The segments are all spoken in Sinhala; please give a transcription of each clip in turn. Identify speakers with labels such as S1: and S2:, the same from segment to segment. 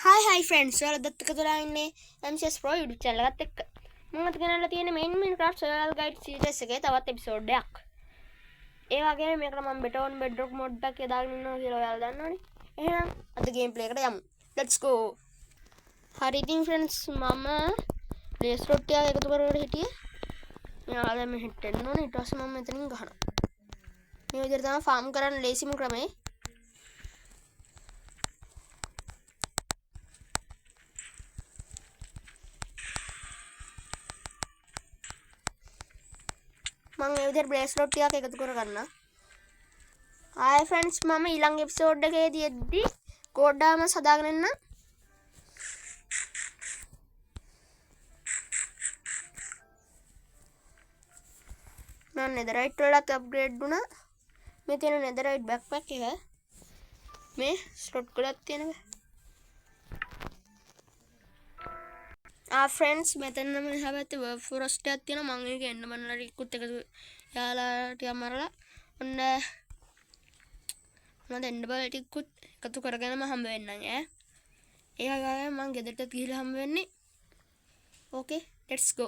S1: Hi friends, ඔයාලත් එක්ක තුලා ඉන්නේ MCS Pro YouTube channel එකත් එක්ක. මම අද ගෙනල්ලා තියෙන්නේ Minecraft survival guide series එකේ තවත් එපිසෝඩ් එකක්. ඒ වගේම මේකට මම Beton Bedrock mod එකක් දාගෙන ඉන්නවා කියලා ඔයාලා දන්නවනේ. එහෙනම් අද gameplay එකට යමු. Let's go. හරි ඉතින් friends මම blaze rod ටික එකතු කරගෙන හිටියේ. මෙයාලා දැන් මෙහෙට එන්න ඕනේ. ඊට පස්සේ මම මෙතනින් ගහනවා. මේ විදිහට තමයි farm කරන්න ලේසිම ක්‍රමය. මම මේ විදිහට blaze rod ටිකක් එකතු කරගන්න. Hi friends මම ඊළඟ එපිසෝඩ් එකේදී එද්දි කෝඩ්ඩාම හදාගෙන එන්න. මම netherite වලත් අප්ග්‍රේඩ් වුණා. මේ තියෙන netherite backpack එක මේ slot වලත් තියෙනවා. friends මෙතන නම් එහා පැත්තේ world forest එකක් තියෙනවා. මම ඒක එන්න මන්නලා ටිකුත් එකතු යාලා ටිකක් මරලා ඔන්න මම එන්න බල ටිකුත් එකතු කරගෙනම හම්බ වෙන්නම් ඈ. ඒ වගේම මම ගෙදරට ගිහලා හම්බ වෙන්නේ. Okay let's go.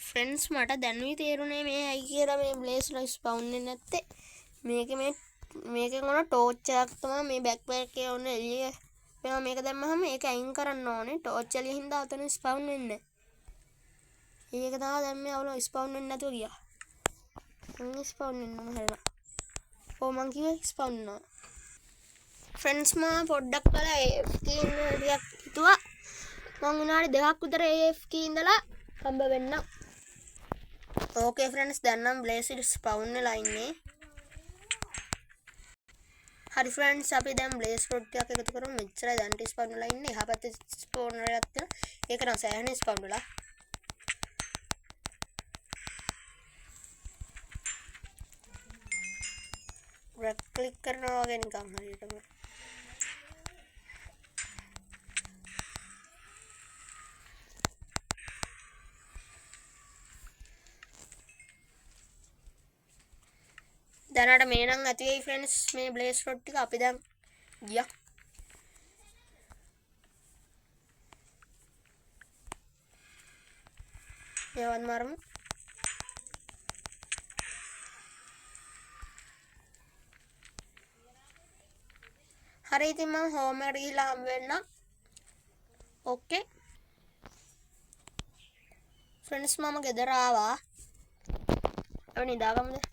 S1: friends මට දැනුයි තේරුනේ මේ ඇයි කියලා මේ blaze light spawn වෙන්නේ නැත්තේ. මේකෙන් ඕන torch එකක් තමයි මේ backpack එකේ ඕන එළිය. මම මේක දැම්මහම ඒක අයින් කරන්න ඕනේ. torch එළිය හින්දා අතන spawn වෙන්නේ. ඒක තමයි දැන් මේ අවුල spawn වෙන්නේ නැතුව ගියා. මම spawn වෙන්නම හැරෙනවා. මං කිව්වේ spawn වෙනවා. friends මම පොඩ්ඩක් කළා AFK ඉන්න ටිකක් හිතුවා. මං විනාඩි 2ක් විතර AFK ඉඳලා හම්බ වෙන්න. Okay friends දැන් නම් blaze spawn වෙලා ඉන්නේ. හරි friends අපි දැන් blaze rod ටිකක් එකතු කරමු. මෙච්චරයි දැන් spawn වෙලා ඉන්නේ. එහා පැත්තේ spawner එකක් තියෙනවා. ඒක නම් සෑහෙන spawn වෙලා. right click කරනවා වගේ නිකන් හරියටම. දැනට මේ නම් ඇති වෙයි friends මේ blaze rod ටික අපි දැන් ගියා. මේවත් මරමු. හරි ඉතින් මම හෝම් එකට ගිහලා හම්බ වෙන්න. Okay friends මම ගෙදර ආවා. අපි නිදාගමුද?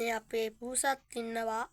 S1: මේ අපේ පූසත් ඉන්නවා.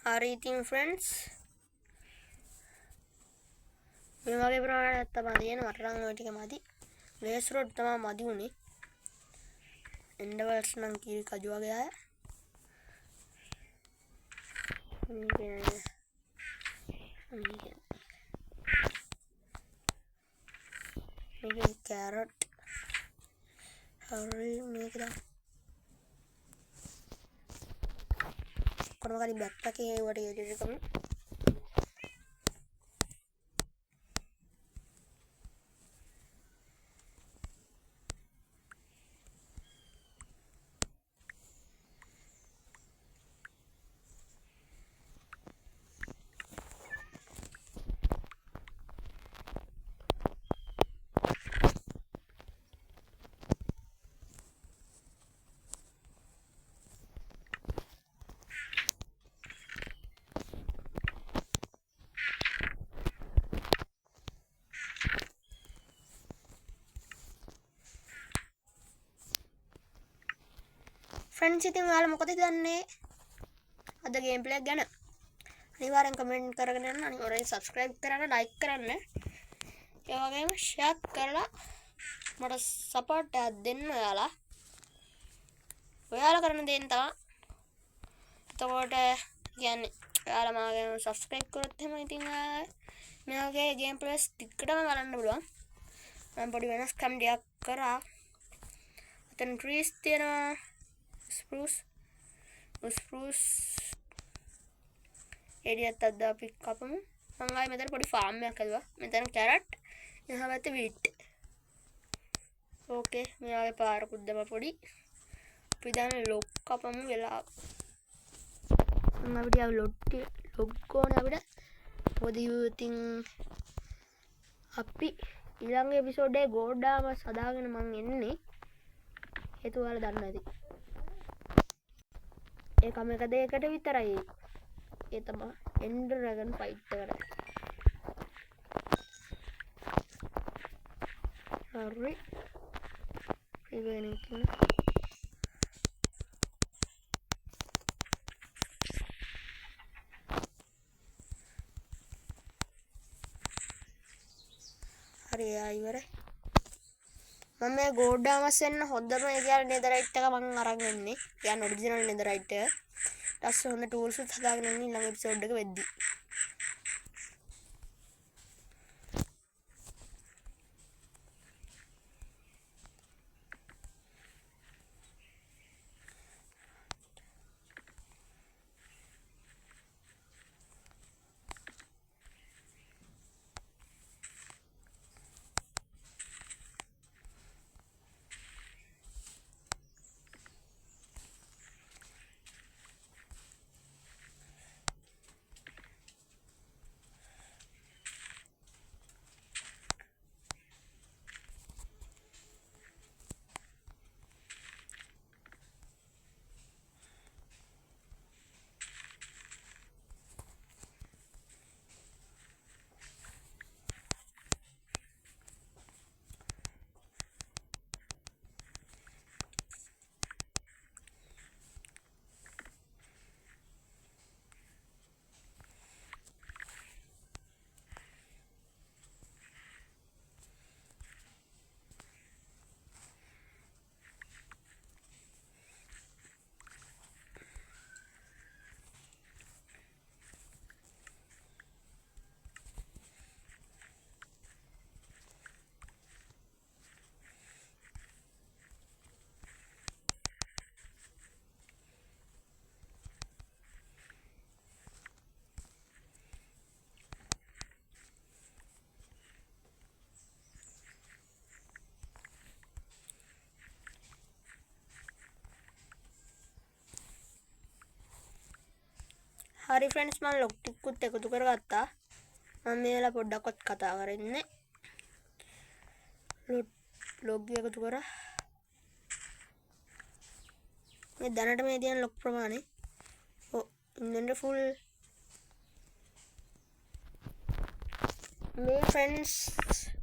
S1: හරි ඉතින් friends මේ වගේ ප්‍රමාණයක් තමයි තියෙන. මට නම් ওই ටික මදි. blaze rod තමයි මදි උනේ. එන්ඩවල්ස් නම් කීරි කජු වගේ අය. මේක carrot. හරි මේක දා. කොරමකරි backpack එකේ වට එඩිට් කරමු. friends ඉතින් ඔයාලා මොකද දන්නේ අද gameplay එක ගැන? අනිවාර්යෙන් comment කරගෙන යන්න. අනිවාර්යෙන් subscribe කරන්න, like කරන්න. ඒ වගේම share කරලා මට support එකක් දෙන්න ඔයාලා. ඔයාලා කරන දේ තමයි. එතකොට කියන්නේ ඔයාලා මාගේ subscribe කරොත් එහෙම ඉතින් මේ වගේ gameplays ටිකටම බලන්න පුළුවන්. මම පොඩි වෙනස්කම් ටිකක් කරා. අතන trees තියෙනවා. spruce එඩියත් අද අපි කපමු. මම ආයේ මෙතන පොඩි ෆාම් එකක් හදුවා. මෙතන කැරට්, එහා පැත්තේ වීට්. ඕකේ මෙයාගේ පාරකුත් දැම්ම පොඩි. අපි දැන් ලොක් කපමු වෙලාව. මම අපිට ලොක් ඕනේ අපිට. මොකද ඉතින් අපි ඊළඟ එපිසෝඩ් එකේ ගෝඩාම සදාගෙන මං එන්නේ. හේතුව ඔයාලා දන්නවා ඇති. ඒකම එක දෙයකට විතරයි. ඒ තමයි එන්ඩර් ඩ්‍රැගන් ෆයිට් එකට. හරි. ඉවෙනින් හරි ආයිවරේ. මම මේ ගෝඩාමස් වෙන්න හොඳම ඒ කියන්නේ නෙදරයිට් එක මම අරන් එන්නේ. කියන්නේ ඔරිජිනල් නෙදරයිට් එක. ඊට පස්සේ හොඳ ටූල්ස් උත් හදාගෙන ඉන්නේ ඊළඟ එපිසෝඩ් එක වෙද්දි. හරි ෆ්‍රෙන්ඩ්ස් මම ලොග් ටිකකුත් එකතු කරගත්තා. මම මේලා පොඩ්ඩක්වත් කතා කරන්නේ. ලොග් එකතු කරා. මේ දැනට මේ තියෙන ලොග් ප්‍රමාණය. ඉන්වෙන්ටරි ෆුල්. මේ ෆ්‍රෙන්ඩ්ස්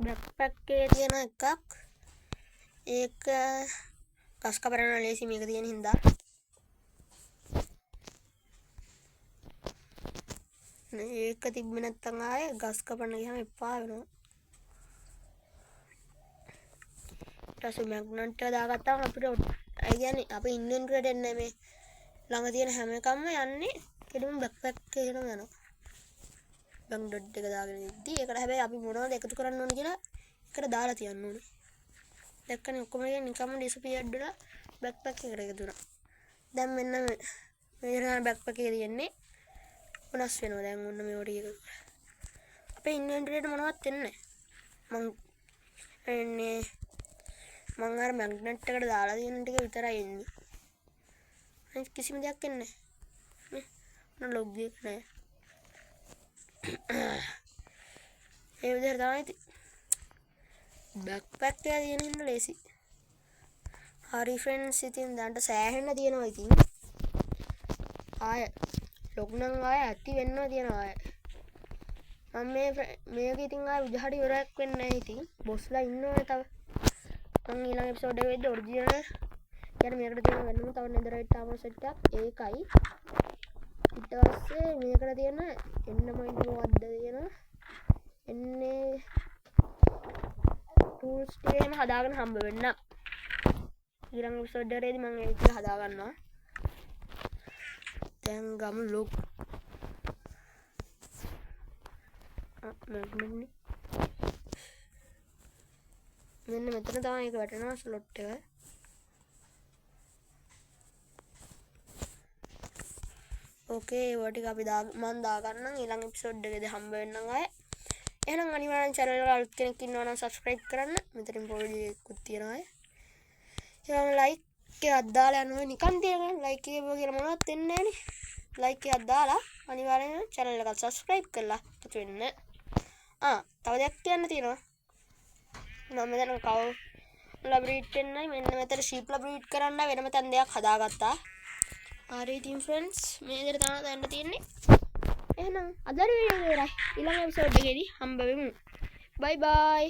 S1: බෑක්පැක් එකේ තියෙන එකක්. ඒක ගස් කපන්න ලේසි මේක තියෙන හින්දා. ඒක තිබ්බේ නැත්නම් ආයේ ගස් කපන්න ගියාම එපා වෙනවා. ඊට පස්සේ මැග්නට් එක දාගත්තාම අපිට ඒ කියන්නේ අපේ ඉන්වෙන්ටරියට එන්නේ මේ ළඟ තියෙන හැම එකක්ම යන්නේ කෙලිම බෑක්පැක් එකේම යනවා. මැග්නට් එක දාගෙන ඉද්දි ඒකට හැබැයි අපි මොනවද එකතු කරන්න ඕන කියලා එකට දාලා තියන්න ඕනේ. දැක්කනේ ඔක්කොම නිකම්ම ඩිස්පියර්ඩ් වෙලා බෑක්පැක් එකට එකතු වුණා. දැන් මෙන්න මේ බෑක්පැක් එකේ තියෙන්නේ වෙනස් වෙනවා. දැන් ඔන්න මේ වගේ එකක්. අපේ ඉන්වෙන්ටරියට මොනවත් එන්නේ නැහැ. මම අර මැග්නට් එකට දාලා තියෙන ටික විතරයි එන්නේ. අනිත් කිසිම දෙයක් එන්නේ නැහැ. නේ ලොග් එක නැහැ. ඒ විදිහට තමයි බෑක්පැක් එක තියෙන හින්දා ලේසි. හරි ෆ්‍රෙන්ඩ්ස් ඉතින් දැන්ට සෑහෙන්න තියෙනවා ඉතින්. ආය ලොග් නම් ආය ඇති වෙන්න තියෙනවා ආය. මම මේක ඉතින් ආය උදහට ඉවරයක් වෙන්නේ නැහැ ඉතින්. බොස්ලා ඉන්නවනේ තව. මම ඊළඟ එපිසෝඩ් එකේ වෙද්දී ඔරිජිනල් කියන්නේ මේකට තියෙන වෙනම තව නෙදරයිට් ආවර් සෙට් එකක් ඒකයි. ඊට පස්සේ මේකට තියෙන එන්නම මොකද්ද තියෙන එන්නේ ටූල්ස් ටිකේම හදාගෙන හම්බ වෙන්න. ඊළඟ එපිසෝඩ් එකේදී මම ඒක හදා ගන්නවා. දැන් ගමු ලොග් මැග්නට්නේ මෙන්න මෙතන තමයි ඒක වැටෙනවා ස්ලොට් එක. ඕකේ ඒවා ටික අපි මම දාගන්නම් ඊළඟ එපිසෝඩ් එකේදී හම්බ වෙන්නම් අය. එහෙනම් අනිවාර්යෙන් channel එක අලුත් කෙනෙක් ඉන්නවා නම් subscribe කරන්න. මෙතනින් පොඩි එකකුත් තියෙනවා අය. ඊළඟ like එකක් දාලා යනවා නිකන් තියගෙන like එක කියලා මොනවත් වෙන්නේ නැහනේ. like එකක් දාලා අනිවාර්යෙන් channel එක subscribe කරලා එකතු වෙන්න. තව දෙයක් කියන්න තියෙනවා. මම මෙතන කව ලැබ්‍රීට් වෙන්නයි මෙන්න මෙතන sheep ලැබ්‍රීට් කරන්න වෙනම තැන් දෙයක් හදාගත්තා. හරි ඉතින් friends මේ විදිහට තමයි දැන් තියෙන්නේ. එහෙනම් අද වීඩියෝ එක ඉවරයි. ඊළඟ එපිසෝඩ් එකේදී හම්බ වෙමු. bye bye.